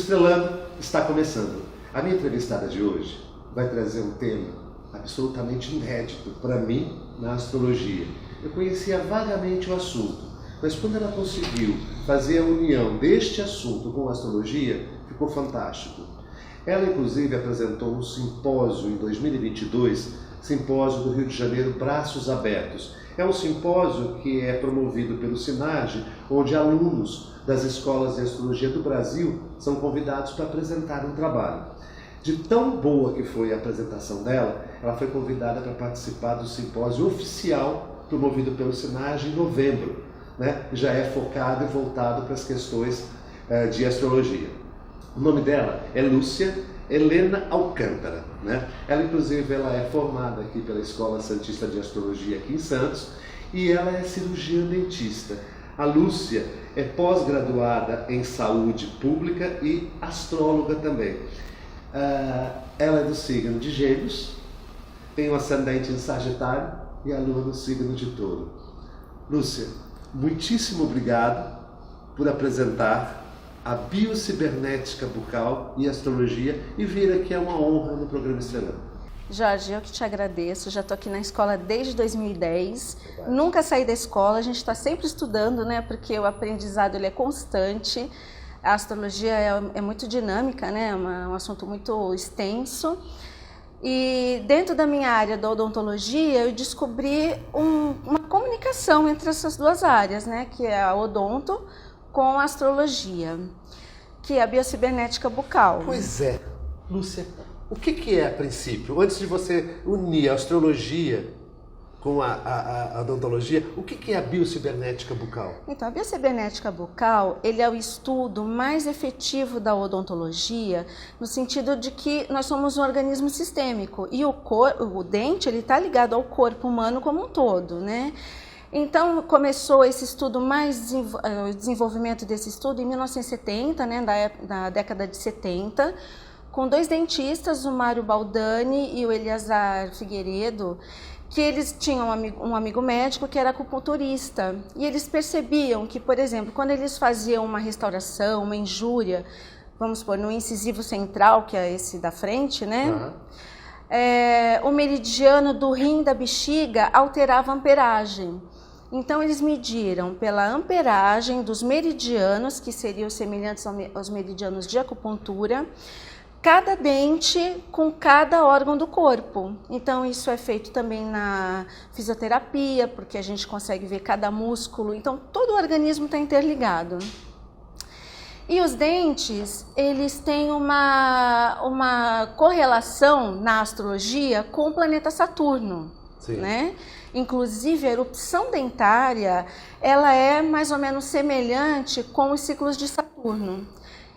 Estrelando está começando. A minha entrevistada de hoje vai trazer um tema absolutamente inédito para mim na astrologia. Eu conhecia vagamente o assunto, mas quando ela conseguiu fazer a união deste assunto com a astrologia, ficou fantástico. Ela, inclusive, apresentou um simpósio em 2022, simpósio do Rio de Janeiro, Braços Abertos. É um simpósio que é promovido pelo SINAGE, onde alunos das escolas de astrologia do Brasil são convidados para apresentar um trabalho. De tão boa que foi a apresentação dela, ela foi convidada para participar do simpósio oficial promovido pelo SINAGE em novembro, né? Já é focado e voltado para as questões de astrologia. O nome dela é Lúcia Helena Alcântara, né? Ela, inclusive, ela é formada aqui pela Escola Santista de Astrologia aqui em Santos e ela é cirurgiã dentista. A Lúcia é pós-graduada em saúde pública e astróloga também. Ela é do signo de Gêmeos, tem um ascendente em Sagitário e a lua no signo de Touro. Lúcia, muitíssimo obrigado por apresentar a biocibernética bucal e astrologia e vir aqui é uma honra no programa Estrelando. Jorge, eu que te agradeço, já estou aqui na escola desde 2010, nunca saí da escola, a gente está sempre estudando, né, porque o aprendizado ele é constante, a astrologia é muito dinâmica, né, é um assunto muito extenso. E dentro da minha área da odontologia, eu descobri uma comunicação entre essas duas áreas, né, que é a odonto com a astrologia, que é a biocibernética bucal. Pois é, Lúcia, o que é a princípio? Antes de você unir a astrologia com a odontologia, o que é a biocibernética bucal? Então, a biocibernética bucal, ele é o estudo mais efetivo da odontologia, no sentido de que nós somos um organismo sistêmico e o dente ele está ligado ao corpo humano como um todo, né? Então, começou esse estudo, o desenvolvimento desse estudo em 1970, né, da década de 70, com dois dentistas, o Mário Baldani e o Eliazar Figueiredo, que eles tinham um amigo médico que era acupunturista. E eles percebiam que, por exemplo, quando eles faziam uma restauração, uma injúria, vamos supor, no incisivo central, que é esse da frente, né? O meridiano do rim da bexiga alterava a amperagem. Então, eles mediram pela amperagem dos meridianos, que seriam semelhantes aos meridianos de acupuntura, cada dente com cada órgão do corpo. Então, isso é feito também na fisioterapia, porque a gente consegue ver cada músculo. Então, todo o organismo está interligado. E os dentes, eles têm uma correlação na astrologia com o planeta Saturno, né? Inclusive, a erupção dentária, ela é mais ou menos semelhante com os ciclos de Saturno.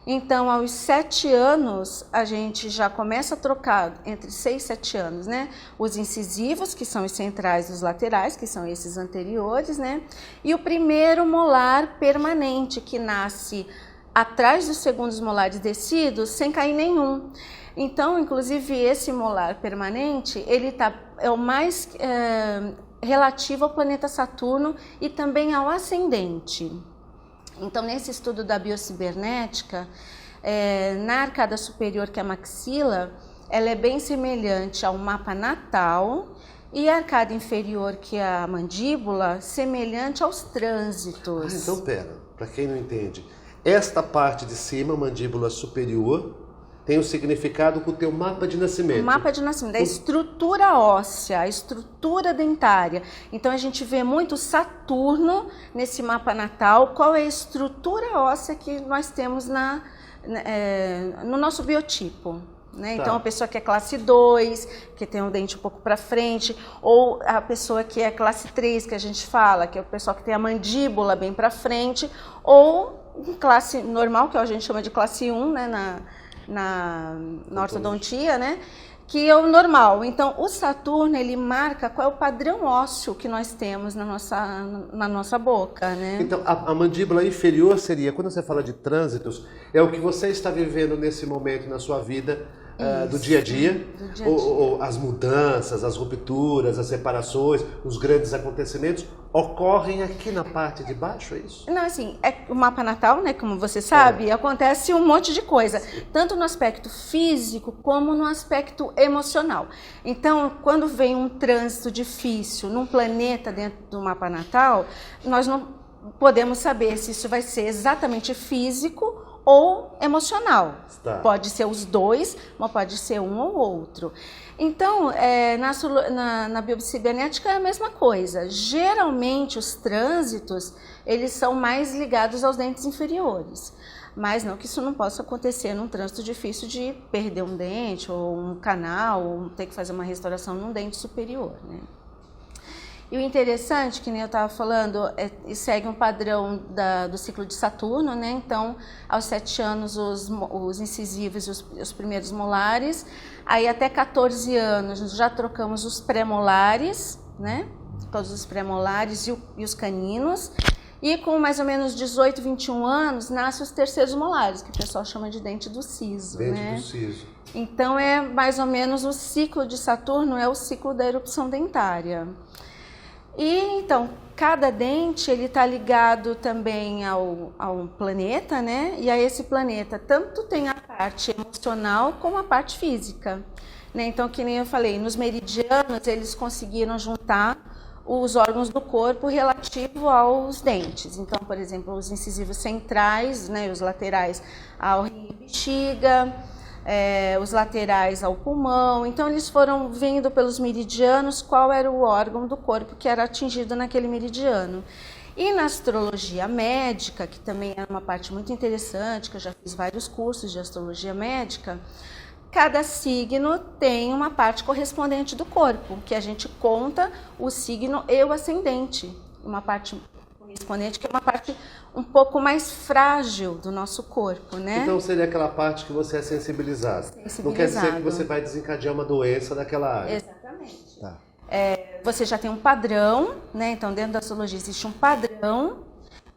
Então, aos 7 anos, a gente já começa a trocar, entre 6 e 7 anos, né? Os incisivos, que são os centrais e os laterais, que são esses anteriores, né? E o primeiro molar permanente, que nasce atrás dos segundos molares descidos, sem cair nenhum. Então, inclusive, esse molar permanente, ele é o mais relativo ao planeta Saturno e também ao ascendente. Então, nesse estudo da biocibernética, na arcada superior, que é a maxila, ela é bem semelhante ao mapa natal, e a arcada inferior, que é a mandíbula, semelhante aos trânsitos. Então, pera, para quem não entende, esta parte de cima, mandíbula superior, tem o significado com o teu mapa de nascimento. O mapa de nascimento, a estrutura óssea, a estrutura dentária. Então, a gente vê muito Saturno nesse mapa natal. Qual é a estrutura óssea que nós temos no nosso biotipo? Né? Então, a pessoa que é classe 2, que tem o dente um pouco para frente, ou a pessoa que é classe 3, que a gente fala, que é o pessoal que tem a mandíbula bem para frente, ou classe normal, que a gente chama de classe 1, né, na ortodontia, né? Que é o normal. Então, o Saturno, ele marca qual é o padrão ósseo que nós temos na nossa boca, né? Então, a mandíbula inferior seria, quando você fala de trânsitos, é o que você está vivendo nesse momento na sua vida, do dia a dia, do dia a dia. Ou as mudanças, as rupturas, as separações, os grandes acontecimentos ocorrem aqui na parte de baixo, é isso? Não, assim, o mapa natal, né, como você sabe, acontece um monte de coisa, tanto no aspecto físico como no aspecto emocional. Então, quando vem um trânsito difícil num planeta dentro do mapa natal, nós não podemos saber se isso vai ser exatamente físico ou emocional. Tá. Pode ser os dois, mas pode ser um ou outro. Então, na biopsicogenética é a mesma coisa. Geralmente, os trânsitos, eles são mais ligados aos dentes inferiores. Mas não que isso não possa acontecer num trânsito difícil de perder um dente, ou um canal, ou ter que fazer uma restauração num dente superior, né? E o interessante, que nem eu estava falando, segue um padrão do ciclo de Saturno, né? Então, aos 7 anos, os incisivos e os primeiros molares. Aí, até 14 anos, já trocamos os pré-molares, né? Todos os pré-molares e os caninos. E com mais ou menos 18, 21 anos, nascem os terceiros molares, que o pessoal chama de dente do siso, Dente né? do siso. Então, é mais ou menos o ciclo de Saturno, é o ciclo da erupção dentária. E então, cada dente ele está ligado também ao planeta, né? E a esse planeta tanto tem a parte emocional como a parte física, né? Então, que nem eu falei, nos meridianos eles conseguiram juntar os órgãos do corpo relativo aos dentes. Então, por exemplo, os incisivos centrais, né, os laterais ao rim e bexiga, os laterais ao pulmão. Então, eles foram vendo pelos meridianos qual era o órgão do corpo que era atingido naquele meridiano. E na astrologia médica, que também é uma parte muito interessante, que eu já fiz vários cursos de astrologia médica, cada signo tem uma parte correspondente do corpo, que a gente conta o signo e o ascendente, uma parte correspondente, que é uma parte um pouco mais frágil do nosso corpo, né? Então seria aquela parte que você é sensibilizado. Não quer dizer que você vai desencadear uma doença daquela área. Exatamente. Tá. Você já tem um padrão, né? Então dentro da astrologia existe um padrão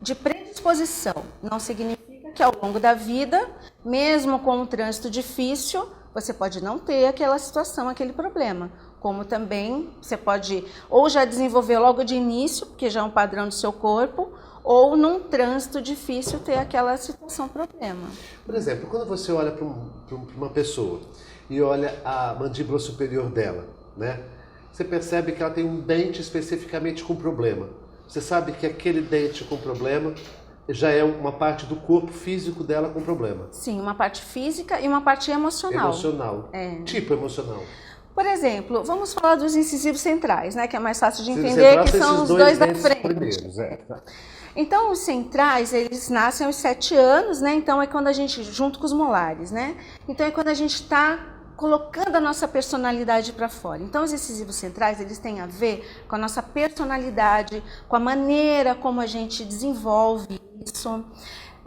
de predisposição. Não significa que ao longo da vida, mesmo com um trânsito difícil, você pode não ter aquela situação, aquele problema. Como também você pode ou já desenvolver logo de início, porque já é um padrão do seu corpo, ou num trânsito difícil ter aquela situação, problema. Por exemplo, quando você olha para uma pessoa e olha a mandíbula superior dela, né? Você percebe que ela tem um dente especificamente com problema. Você sabe que aquele dente com problema já é uma parte do corpo físico dela com problema. Sim, uma parte física e uma parte emocional. Emocional. Tipo emocional. Por exemplo, vamos falar dos incisivos centrais, né? Que é mais fácil de entender, que são os dois da frente. Primeiros, Então, os centrais, eles nascem aos 7 anos, né? Então, é quando a gente, junto com os molares, né? Então, é quando a gente está colocando a nossa personalidade para fora. Então, os incisivos centrais, eles têm a ver com a nossa personalidade, com a maneira como a gente desenvolve isso.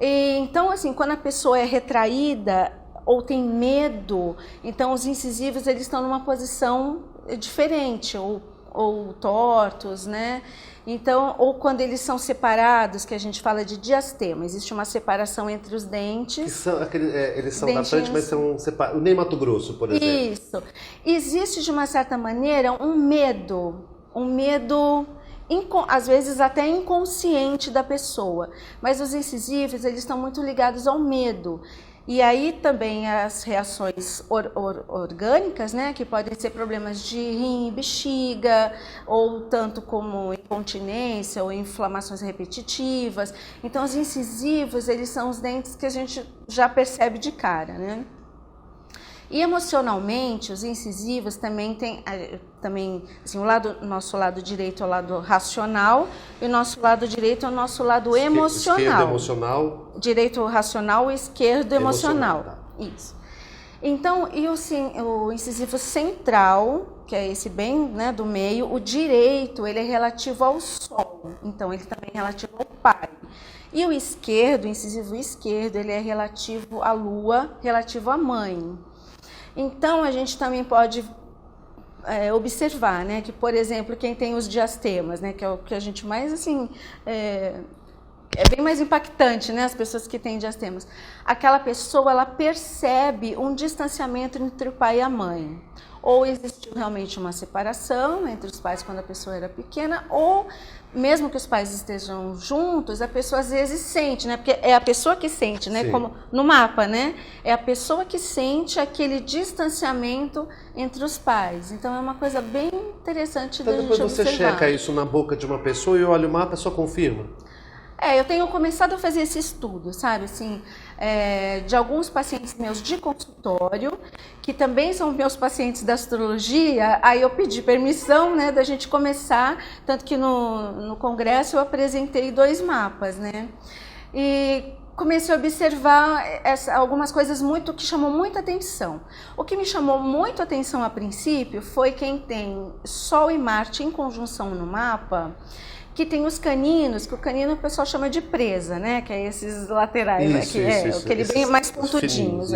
Então, assim, quando a pessoa é retraída ou tem medo, então os incisivos, eles estão numa posição diferente, ou tortos, né? Então, ou quando eles são separados, que a gente fala de diastema, existe uma separação entre os dentes. Que são eles são da frente, mas são separados. Nem Mato Grosso, por exemplo. Isso. Existe, de uma certa maneira, um medo, às vezes até inconsciente da pessoa. Mas os incisivos, eles estão muito ligados ao medo. E aí também as reações orgânicas, né, que podem ser problemas de rim e bexiga, ou tanto como incontinência ou inflamações repetitivas. Então, os incisivos, eles são os dentes que a gente já percebe de cara, né? E emocionalmente, os incisivos também têm, assim, nosso lado direito é o lado racional e o nosso lado direito é o nosso lado emocional. Esquerdo emocional. Direito racional e esquerdo emocional. Tá. Isso. Então, e o incisivo central, que é esse bem, né, do meio, o direito, ele é relativo ao Sol. Então, ele também é relativo ao Pai. E o esquerdo, o incisivo esquerdo, ele é relativo à Lua, relativo à Mãe. Então, a gente também pode observar, né, que, por exemplo, quem tem os diastemas, né, que é o que a gente mais, assim, é bem mais impactante, né? As pessoas que têm diastemas. Aquela pessoa, ela percebe um distanciamento entre o pai e a mãe. Ou existiu realmente uma separação entre os pais quando a pessoa era pequena, ou mesmo que os pais estejam juntos, a pessoa às vezes sente, né? Porque é a pessoa que sente, né? Sim. Como no mapa, né? É a pessoa que sente aquele distanciamento entre os pais. Então é uma coisa bem interessante da gente observar. Então depois você checa isso na boca de uma pessoa e olha o mapa, só confirma? Eu tenho começado a fazer esse estudo, sabe, assim, de alguns pacientes meus de consultório, que também são meus pacientes da astrologia. Aí eu pedi permissão, né, da gente começar, tanto que no congresso eu apresentei 2 mapas, né, e comecei a observar algumas coisas que chamou muita atenção. O que me chamou muito a atenção a princípio foi quem tem Sol e Marte em conjunção no mapa, que tem os caninos, que o canino o pessoal chama de presa, né? Que é esses laterais, aquele bem mais pontudinhos.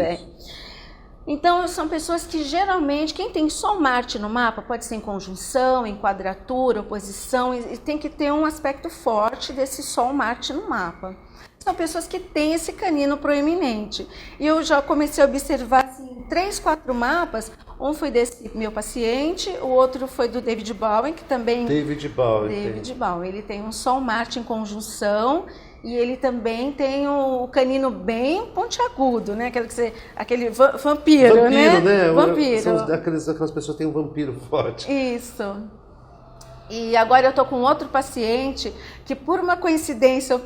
Então, são pessoas que geralmente, quem tem Sol Marte no mapa, pode ser em conjunção, em quadratura, oposição, e tem que ter um aspecto forte desse Sol Marte no mapa. São pessoas que têm esse canino proeminente. E eu já comecei a observar assim, 3, 4 mapas. Um foi desse meu paciente, o outro foi do David Bowen, que também... David Bowen, ele tem um Sol Marte em conjunção e ele também tem o canino bem pontiagudo, né? Aquele vampiro, né? Vampiro. Aquelas pessoas que têm um vampiro forte. Isso. E agora eu tô com outro paciente que, por uma coincidência,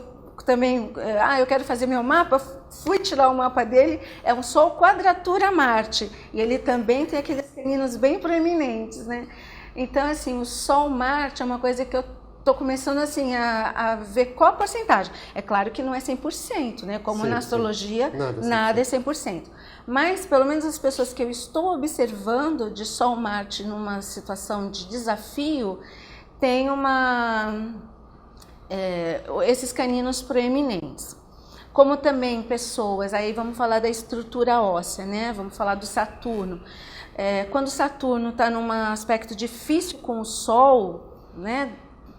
também, eu quero fazer meu mapa, fui tirar o mapa dele, é um Sol quadratura Marte, e ele também tem aqueles caninos bem proeminentes, né? Então, assim, o Sol Marte é uma coisa que eu estou começando, assim, a ver qual a porcentagem. É claro que não é 100%, né? Como na astrologia, nada é 100%. Mas, pelo menos as pessoas que eu estou observando de Sol Marte numa situação de desafio, tem esses caninos proeminentes. Como também pessoas, aí vamos falar da estrutura óssea, né? Vamos falar do Saturno. Quando Saturno está num aspecto difícil com o Sol, né?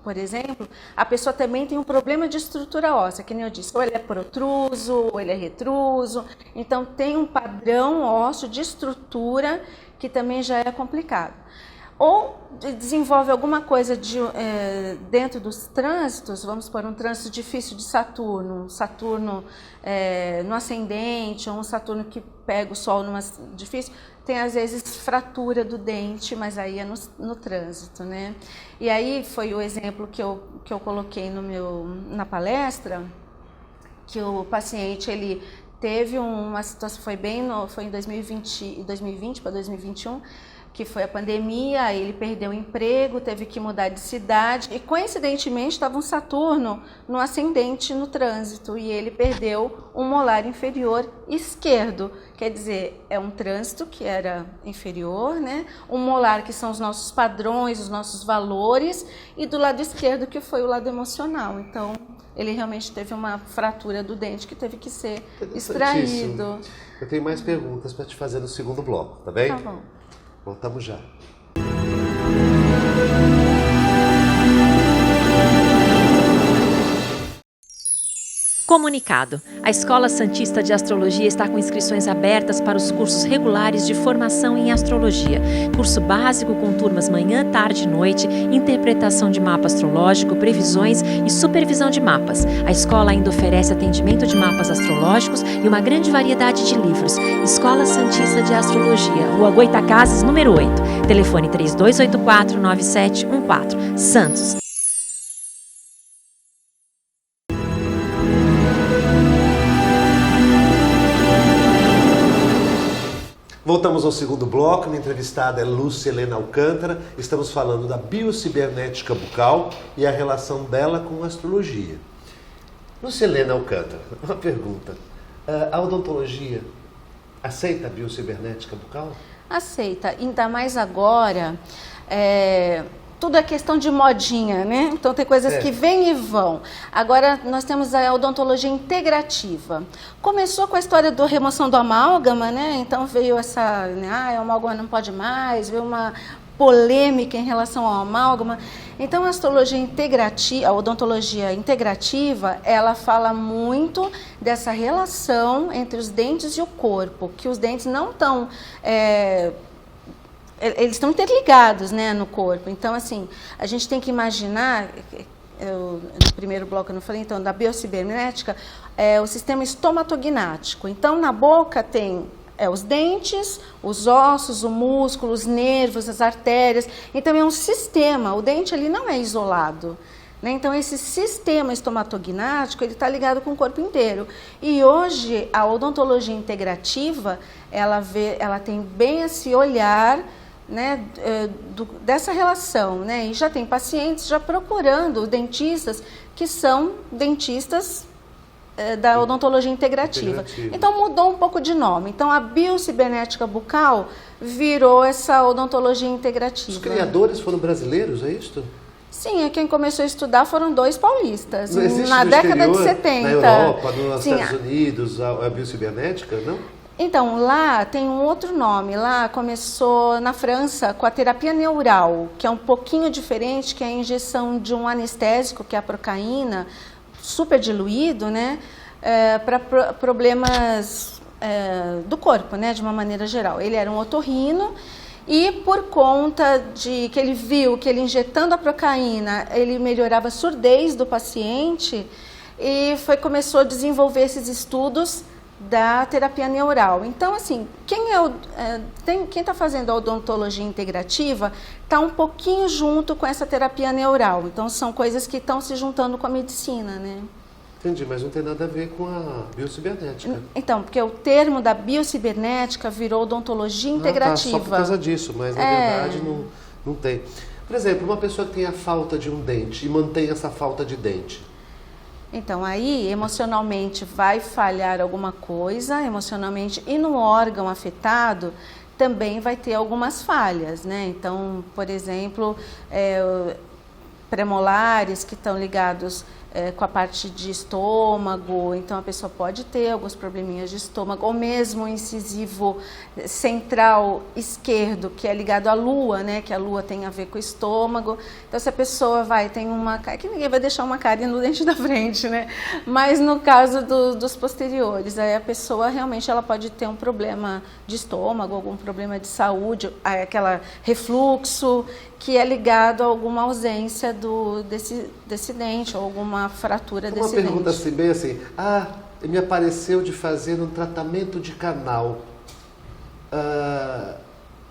Por exemplo, a pessoa também tem um problema de estrutura óssea, que nem eu disse, ou ele é protruso, ou ele é retruso. Então tem um padrão ósseo de estrutura que também já é complicado. Ou desenvolve alguma coisa dentro dos trânsitos, vamos supor, um trânsito difícil de Saturno no ascendente, ou um Saturno que pega o Sol numa difícil, tem às vezes fratura do dente, mas aí é no trânsito, né? E aí foi o exemplo que eu coloquei na palestra, que o paciente, ele teve uma situação, foi em 2020 para 2021, que foi a pandemia, ele perdeu o emprego, teve que mudar de cidade e coincidentemente estava um Saturno no ascendente no trânsito e ele perdeu um molar inferior esquerdo, quer dizer, é um trânsito que era inferior, né? Um molar que são os nossos padrões, os nossos valores e do lado esquerdo que foi o lado emocional, então ele realmente teve uma fratura do dente que teve que ser extraído. Eu tenho mais perguntas para te fazer no segundo bloco, tá bem? Tá bom. Voltamos já. Comunicado. A Escola Santista de Astrologia está com inscrições abertas para os cursos regulares de formação em astrologia. Curso básico com turmas manhã, tarde e noite, interpretação de mapa astrológico, previsões e supervisão de mapas. A escola ainda oferece atendimento de mapas astrológicos e uma grande variedade de livros. Escola Santista de Astrologia, Rua Goitacazes, número 8. Telefone 3284-9714. Santos. Voltamos ao segundo bloco, minha entrevistada é Lúcia Helena Alcântara, estamos falando da biocibernética bucal e a relação dela com a astrologia. Lúcia Helena Alcântara, uma pergunta, a odontologia aceita a biocibernética bucal? Aceita, ainda mais agora, tudo é questão de modinha, né? Então tem coisas que vêm e vão. Agora nós temos a odontologia integrativa. Começou com a história da remoção do amálgama, né? Então veio essa, o amálgama não pode mais, veio uma polêmica em relação ao amálgama. Então, a astrologia integrativa, a odontologia integrativa, ela fala muito dessa relação entre os dentes e o corpo, que os dentes não estão... eles estão interligados, né, no corpo. Então, assim, a gente tem que imaginar... no primeiro bloco eu não falei, então, da biocibernética, o sistema estomatognático. Então, na boca tem os dentes, os ossos, o músculo, os nervos, as artérias. Então, é um sistema. O dente ali não é isolado, né? Então, esse sistema estomatognático, ele está ligado com o corpo inteiro. E hoje, a odontologia integrativa, ela tem bem esse olhar, né, dessa relação, né? E já tem pacientes já procurando dentistas que são dentistas da odontologia integrativa. Então mudou um pouco de nome. Então a biocibernética bucal virou essa odontologia integrativa. Os criadores foram brasileiros, é isso? Sim, quem começou a estudar foram 2 paulistas, não existe na década de 70. Na Europa, nos Estados Unidos, a biocibernética, não? Então, lá tem um outro nome. Lá começou na França com a terapia neural, que é um pouquinho diferente, que é a injeção de um anestésico, que é a procaína, super diluído, né, para problemas do corpo, né, de uma maneira geral. Ele era um otorrino e por conta de que ele viu que ele injetando a procaína, ele melhorava a surdez do paciente e começou a desenvolver esses estudos da terapia neural. Então, assim, quem está fazendo a odontologia integrativa está um pouquinho junto com essa terapia neural. Então, são coisas que estão se juntando com a medicina, né? Entendi, mas não tem nada a ver com a biocibernética. Então, porque o termo da biocibernética virou odontologia integrativa. Só por causa disso, mas na verdade não tem. Por exemplo, uma pessoa que tem a falta de um dente e mantém essa falta de dente. Então, aí, emocionalmente, vai falhar alguma coisa, emocionalmente, e no órgão afetado também vai ter algumas falhas, né? Então, por exemplo, premolares que estão ligados com a parte de estômago, então a pessoa pode ter alguns probleminhas de estômago, ou mesmo o incisivo central esquerdo, que é ligado à lua, né, que a lua tem a ver com o estômago. Então, se a pessoa tem uma... que ninguém vai deixar uma cárie no dente da frente, né, mas no caso dos posteriores, aí a pessoa realmente ela pode ter um problema de estômago, algum problema de saúde, aquela refluxo, que é ligado a alguma ausência desse dente, ou alguma fratura desse dente. Uma pergunta assim, bem assim, me apareceu de fazer um tratamento de canal.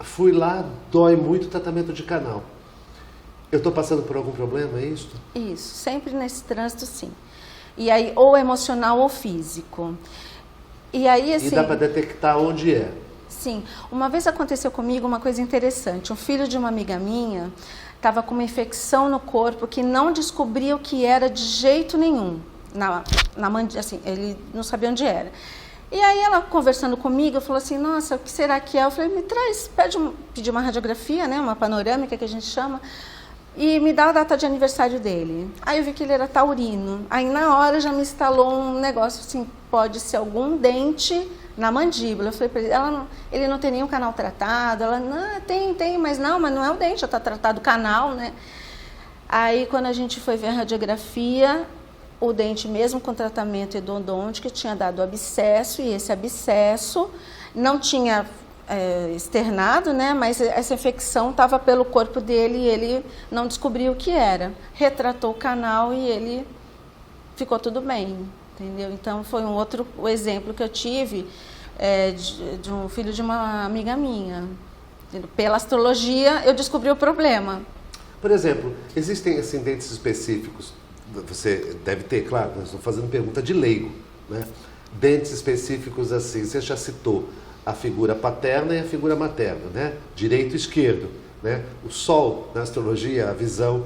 Fui lá, dói muito o tratamento de canal. Eu estou passando por algum problema, é isso? Isso, sempre nesse trânsito, sim. E aí, ou emocional ou físico. E aí, assim... E dá para detectar onde é? Sim, uma vez aconteceu comigo uma coisa interessante. Um filho de uma amiga minha estava com uma infecção no corpo que não descobria o que era de jeito nenhum. Assim, ele não sabia onde era. E aí ela conversando comigo, falou assim, nossa, o que será que é? Eu falei, me traz, pedi uma radiografia, né, uma panorâmica que a gente chama, e me dá a data de aniversário dele. Aí eu vi que ele era taurino. Aí na hora já me instalou um negócio assim, pode ser algum dente na mandíbula. Eu falei para ele, ele não tem nenhum canal tratado. Ela, não, tem, mas não é o dente, já está tratado o canal, né? Aí quando a gente foi ver a radiografia, o dente mesmo com tratamento endodôntico tinha dado abscesso, e esse abscesso não tinha externado, né? Mas essa infecção estava pelo corpo dele e ele não descobriu o que era. Retratou o canal e ele ficou tudo bem. Entendeu? Então, foi um outro exemplo que eu tive de um filho de uma amiga minha. Pela astrologia, eu descobri o problema. Por exemplo, existem assim, dentes específicos, você deve ter, claro, nós estamos fazendo pergunta de leigo, né? Dentes específicos assim, você já citou a figura paterna e a figura materna, né? Direito e esquerdo, né? O sol, na astrologia, a visão...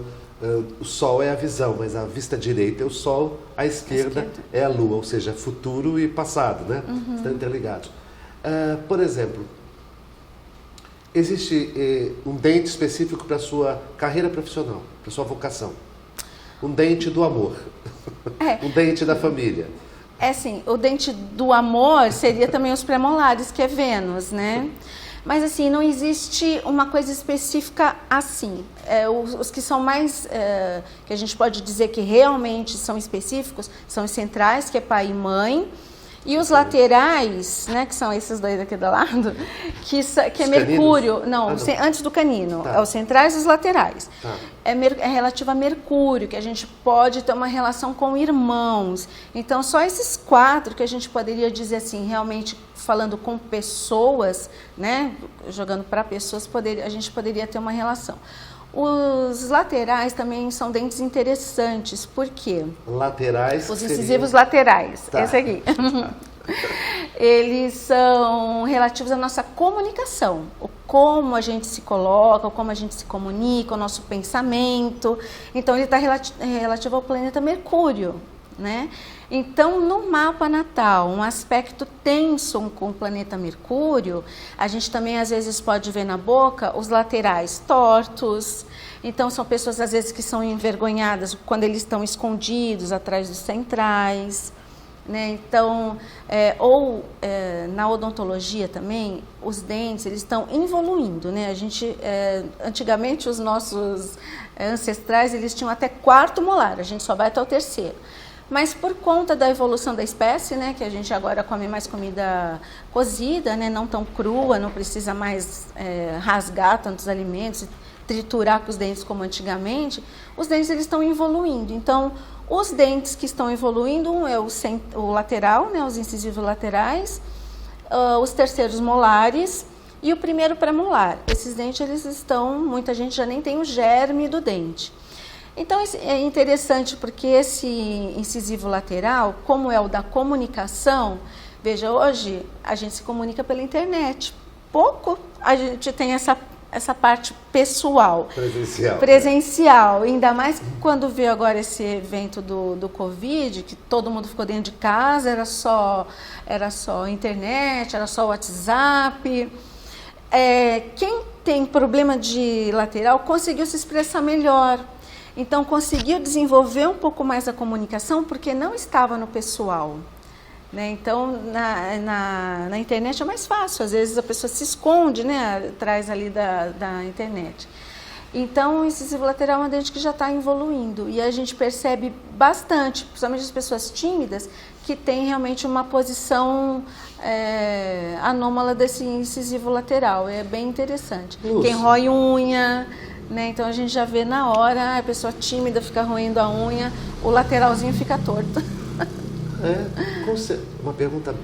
O Sol é a visão, mas a vista direita é o Sol, a esquerda é a Lua, ou seja, futuro e passado, né? Uhum. Estão interligados. Por exemplo, existe um dente específico para a sua carreira profissional, para a sua vocação. Um dente do amor, um dente da família. Assim, o dente do amor seria também os premolares, que é Vênus, né? Mas assim, não existe uma coisa específica assim. Os que são mais, que a gente pode dizer que realmente são específicos, são os centrais, que é pai e mãe, e os laterais, né, que são esses dois aqui do lado, que é mercúrio. Não, antes do canino, é os centrais e os laterais. É relativo a Mercúrio, que a gente pode ter uma relação com irmãos. Então, só esses 4 que a gente poderia dizer assim, realmente falando com pessoas, né, jogando para pessoas, a gente poderia ter uma relação. Os laterais também são dentes interessantes, por quê? Laterais? Os incisivos laterais, esse aqui. Eles são relativos à nossa comunicação, o como a gente se coloca, o como a gente se comunica, o nosso pensamento. Então, ele está relativo ao planeta Mercúrio, né? Então, no mapa natal, um aspecto tenso com o planeta Mercúrio, a gente também às vezes pode ver na boca os laterais tortos. Então, são pessoas às vezes que são envergonhadas quando eles estão escondidos atrás dos centrais, né? Então, na odontologia também, os dentes eles estão evoluindo, né? A gente, antigamente os nossos ancestrais eles tinham até 4º molar, a gente só vai até o 3º. Mas por conta da evolução da espécie, né, que a gente agora come mais comida cozida, né, não tão crua, não precisa mais rasgar tantos alimentos, triturar com os dentes como antigamente, os dentes eles estão evoluindo. Então, os dentes que estão evoluindo, um é o lateral, né, os incisivos laterais, os terceiros molares e o primeiro premolar. Esses dentes, eles estão, muita gente já nem tem o germe do dente. Então, é interessante porque esse incisivo lateral, como é o da comunicação, veja, hoje a gente se comunica pela internet. Pouco a gente tem essa parte pessoal. Presencial. Ainda mais quando veio agora esse evento do Covid, que todo mundo ficou dentro de casa, era só internet, era só WhatsApp. Quem tem problema de lateral conseguiu se expressar melhor. Então, conseguiu desenvolver um pouco mais a comunicação porque não estava no pessoal, né? Então, na internet é mais fácil, às vezes a pessoa se esconde, né, atrás ali da internet. Então, o incisivo lateral é um dente que já está evoluindo e a gente percebe bastante, principalmente as pessoas tímidas, que tem realmente uma posição anômala desse incisivo lateral. É bem interessante. Lúcia. Quem rói unha, né? Então a gente já vê na hora, a pessoa tímida fica roendo a unha, o lateralzinho fica torto. Uma pergunta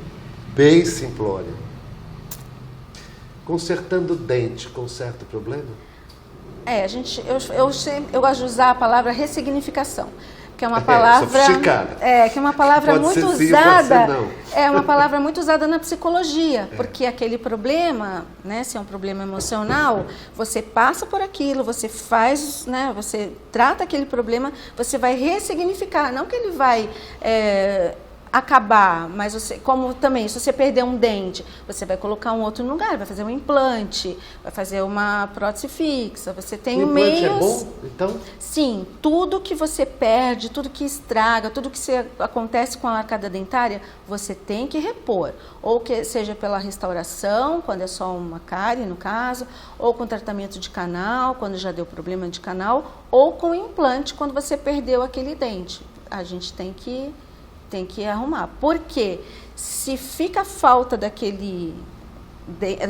bem simplória. Consertando o dente, conserta o problema? Eu gosto de usar a palavra ressignificação, que é uma palavra que é uma palavra pode muito ser sim, usada, pode ser não. é uma palavra muito usada na psicologia, porque aquele problema, né, se é um problema emocional, você passa por aquilo, você faz, né, você trata aquele problema, você vai ressignificar, não que ele vai acabar, mas você, como também, se você perder um dente, você vai colocar um outro no lugar, vai fazer um implante, vai fazer uma prótese fixa, você tem meios... O implante é bom, então? Sim, tudo que você perde, tudo que estraga, tudo que acontece com a arcada dentária, você tem que repor, ou que seja pela restauração, quando é só uma cárie, no caso, ou com tratamento de canal, quando já deu problema de canal, ou com implante, quando você perdeu aquele dente. A gente tem que arrumar, porque se fica falta daquele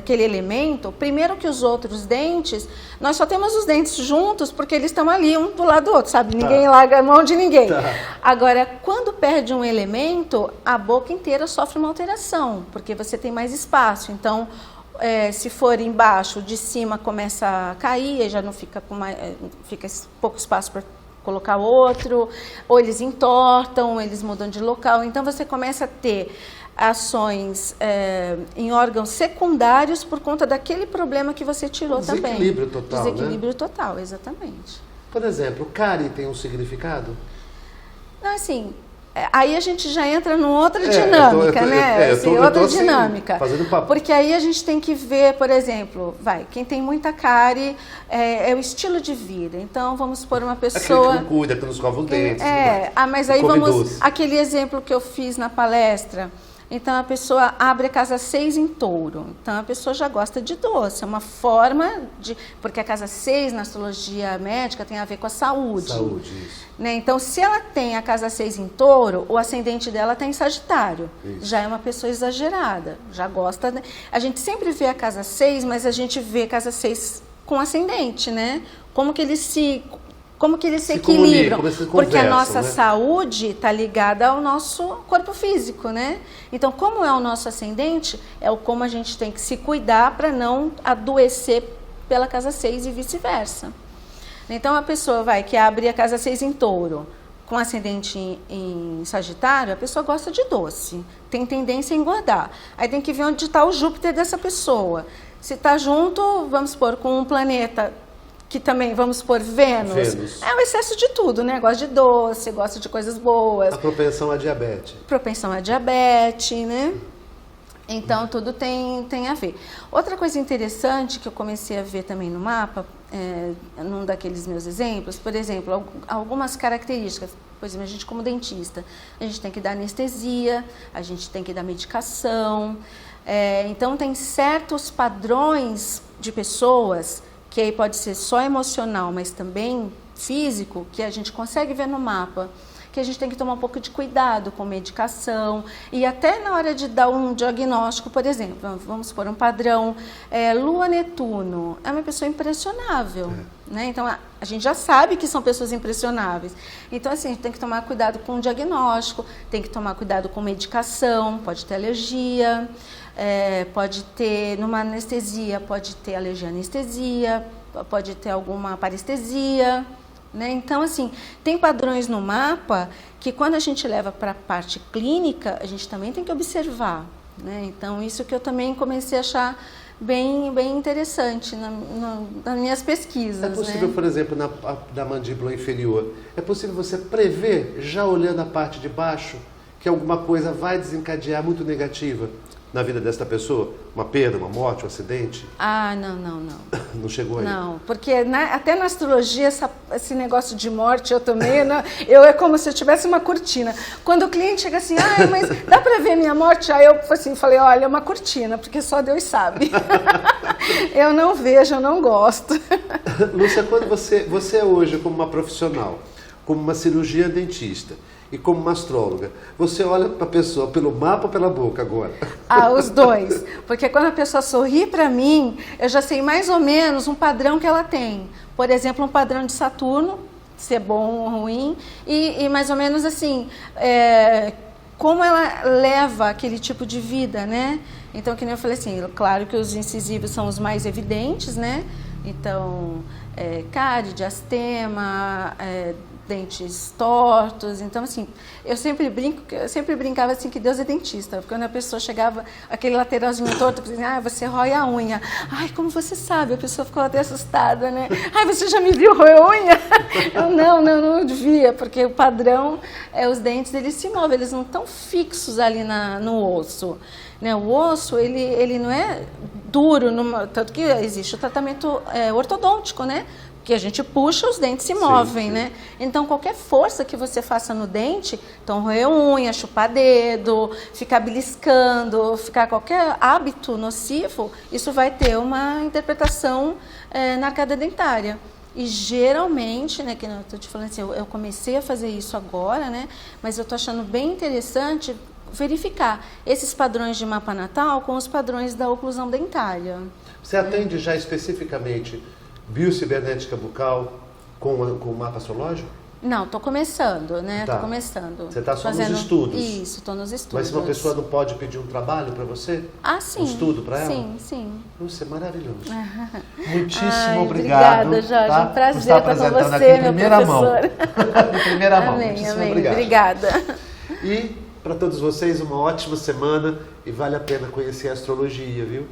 elemento, primeiro que os outros dentes, nós só temos os dentes juntos porque eles estão ali um do lado do outro, sabe? Ninguém larga a mão de ninguém. Agora, quando perde um elemento, a boca inteira sofre uma alteração, porque você tem mais espaço, então se for embaixo, de cima começa a cair, aí já não fica fica pouco espaço para colocar outro, ou eles entortam, eles mudam de local, então você começa a ter ações em órgãos secundários por conta daquele problema que você tirou também. Desequilíbrio total, Desequilíbrio né? total, exatamente. Por exemplo, cárie tem um significado? Não, assim, aí a gente já entra numa outra dinâmica, né? Outra dinâmica. Fazendo papo. Porque aí a gente tem que ver, por exemplo, quem tem muita cárie é o estilo de vida. Então, vamos supor uma pessoa... Aquele que não cuida, que não escova os dentes. Mas aí aquele exemplo que eu fiz na palestra, Então a pessoa abre a casa 6 em touro. Então a pessoa já gosta de doce. É uma forma de... Porque a casa 6 na astrologia médica tem a ver com a saúde. Saúde, isso. Né? Então se ela tem a casa 6 em touro, o ascendente dela está em Sagitário. Isso. Já é uma pessoa exagerada. Já gosta... A gente sempre vê a casa 6, mas a gente vê a casa 6 com ascendente, né? Como que eles se equilibram, porque a nossa saúde está ligada ao nosso corpo físico, né? Então, como é o nosso ascendente, é o como a gente tem que se cuidar para não adoecer pela casa 6 e vice-versa. Então, a pessoa que abre a casa 6 em touro, com ascendente em Sagitário, a pessoa gosta de doce, tem tendência a engordar. Aí tem que ver onde está o Júpiter dessa pessoa. Se está junto, vamos supor, com um planeta... que também, vamos por Vênus. É o excesso de tudo, né? Gosta de doce, gosta de coisas boas. A propensão à diabetes. Propensão à diabetes, né? Então, tudo tem a ver. Outra coisa interessante que eu comecei a ver também no mapa, num daqueles meus exemplos, por exemplo, algumas características. Por exemplo, a gente como dentista, a gente tem que dar anestesia, a gente tem que dar medicação. Então, tem certos padrões de pessoas... que aí pode ser só emocional, mas também físico, que a gente consegue ver no mapa, que a gente tem que tomar um pouco de cuidado com medicação e até na hora de dar um diagnóstico, por exemplo, vamos supor um padrão, Lua Netuno, é uma pessoa impressionável, né? Então a gente já sabe que são pessoas impressionáveis, então assim, a gente tem que tomar cuidado com o diagnóstico, tem que tomar cuidado com medicação, pode ter alergia, pode ter, numa anestesia, pode ter alergia à anestesia, pode ter alguma parestesia, né? Então, assim, tem padrões no mapa que quando a gente leva para a parte clínica, a gente também tem que observar, né? Então, isso que eu também comecei a achar bem interessante nas minhas pesquisas. É possível, né? Por exemplo, na mandíbula inferior, é possível você prever, já olhando a parte de baixo, que alguma coisa vai desencadear muito negativa na vida desta pessoa? Uma perda, uma morte, um acidente? Ah, não. Não chegou aí? Não, porque até na astrologia, esse negócio de morte, eu também, é como se eu tivesse uma cortina. Quando o cliente chega assim, mas dá para ver minha morte? Aí eu assim, falei, olha, é uma cortina, porque só Deus sabe. Eu não vejo, eu não gosto. Lúcia, quando você hoje, como uma profissional, como uma cirurgiã dentista, e como uma astróloga, você olha para a pessoa pelo mapa ou pela boca agora? Os dois. Porque quando a pessoa sorri para mim, eu já sei mais ou menos um padrão que ela tem. Por exemplo, um padrão de Saturno, se é bom ou ruim, e mais ou menos assim, como ela leva aquele tipo de vida, né? Então, que nem eu falei assim, claro que os incisivos são os mais evidentes, né? Então, cárie, diastema, dentes tortos. Então, assim, eu sempre brincava assim que Deus é dentista, porque quando a pessoa chegava, aquele lateralzinho torto, eu dizia, você rói a unha. Ai, como você sabe? A pessoa ficou até assustada, né? Ai, você já me viu roer unha? Eu, não devia, porque o padrão os dentes, eles se movem, eles não estão fixos ali no osso. Né? O osso, ele não é duro, tanto que existe o tratamento ortodôntico, né? Que a gente puxa, os dentes se movem, sim. Né? Então, qualquer força que você faça no dente, então roer unha, chupar dedo, ficar beliscando, ficar qualquer hábito nocivo, isso vai ter uma interpretação na arcada dentária. E geralmente, né, que eu estou te falando assim, eu comecei a fazer isso agora, né? Mas eu estou achando bem interessante verificar esses padrões de mapa natal com os padrões da oclusão dentária. Você atende já especificamente biocibernética bucal com o mapa astrológico? Não, estou começando, né? Tá. Tô começando. Você está só nos estudos? Isso, estou nos estudos. Mas se uma pessoa não pode pedir um trabalho para você? Sim. Um estudo para ela? Sim. Isso é maravilhoso. Muitíssimo obrigado. Obrigada, Jorge. Tá? Um prazer estar com você, meu professor. Em primeira mão. Amém. Obrigado. Obrigada. E para todos vocês, uma ótima semana e vale a pena conhecer a astrologia, viu?